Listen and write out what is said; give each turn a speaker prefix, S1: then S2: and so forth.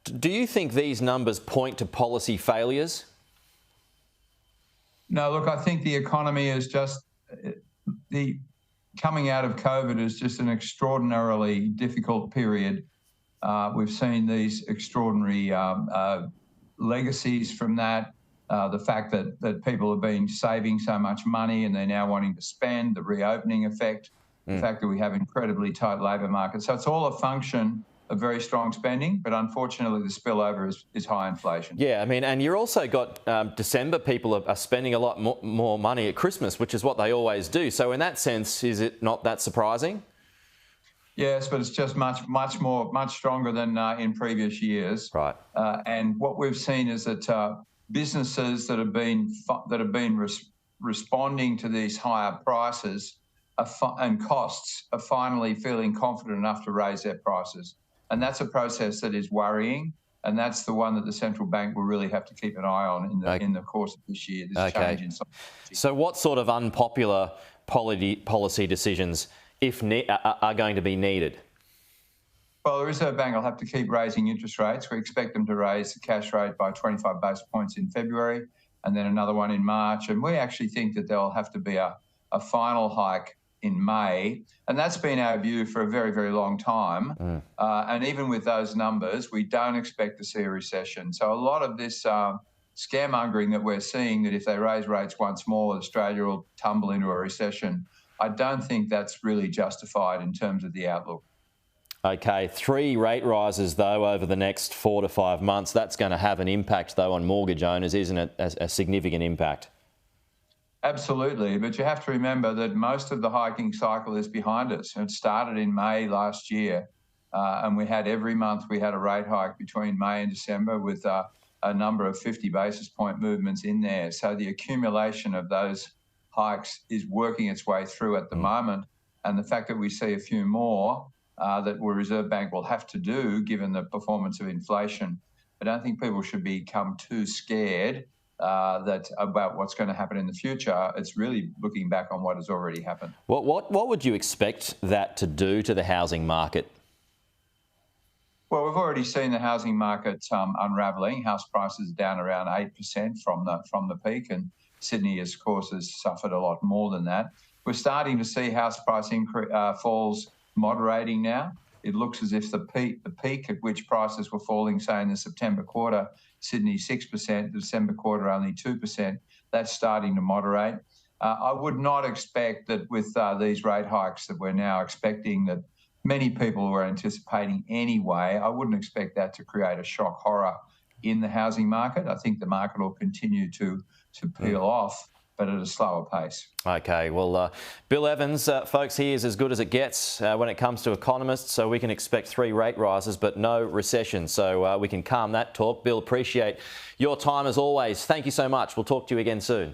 S1: Do you think these numbers point to policy failures?
S2: No, look, I think the economy is just the coming out of COVID is just an extraordinarily difficult period. We've seen these extraordinary legacies from that. The fact that people have been saving so much money and they're now wanting to spend, the reopening effect, the fact that we have incredibly tight labour markets. So it's all a function of very strong spending, but unfortunately the spillover is high inflation.
S1: Yeah, I mean, and you're also got December, people are spending a lot more money at Christmas, which is what they always do. So in that sense, is it not that surprising?
S2: Yes, but it's just much stronger than in previous years.
S1: Right.
S2: And what we've seen is that businesses that have been responding to these higher prices and costs are finally feeling confident enough to raise their prices. And that's a process that is worrying, and that's the one that the central bank will really have to keep an eye on in the course of this year. This change in psychology.
S1: So what sort of unpopular policy decisions, are going to be needed?
S2: Well, the Reserve Bank will have to keep raising interest rates. We expect them to raise the cash rate by 25 basis points in February and then another one in March. And we actually think that there'll have to be a final hike in May. And that's been our view for a very, very long time. And even with those numbers, we don't expect to see a recession. So a lot of this scaremongering that we're seeing, that if they raise rates once more, Australia will tumble into a recession, I don't think that's really justified in terms of the outlook.
S1: Okay, 3 rate rises, though, over the next 4 to 5 months. That's going to have an impact, though, on mortgage owners, isn't it? A significant impact.
S2: Absolutely, but you have to remember that most of the hiking cycle is behind us. It started in May last year, and we had every month we had a rate hike between May and December with a number of 50 basis point movements in there. So the accumulation of those hikes is working its way through at the moment, and the fact that we see a few more that the Reserve Bank will have to do, given the performance of inflation, I don't think people should become too scared about what's going to happen in the future. It's really looking back on what has already happened.
S1: What would you expect that to do to the housing market?
S2: Well, we've already seen the housing market unravelling. House prices down around 8% from the peak, and Sydney, of course, has suffered a lot more than that. We're starting to see house price falls moderating now. It looks as if the peak at which prices were falling, say in the September quarter, Sydney 6%, the December quarter only 2%. That's starting to moderate. I would not expect that with these rate hikes that we're now expecting, that many people were anticipating anyway, I wouldn't expect that to create a shock horror in the housing market. I think the market will continue to peel off, but at a slower pace.
S1: Okay, well, Bill Evans, folks, he is as good as it gets when it comes to economists, so we can expect 3 rate rises but no recession, so we can calm that talk. Bill, appreciate your time as always. Thank you so much. We'll talk to you again soon.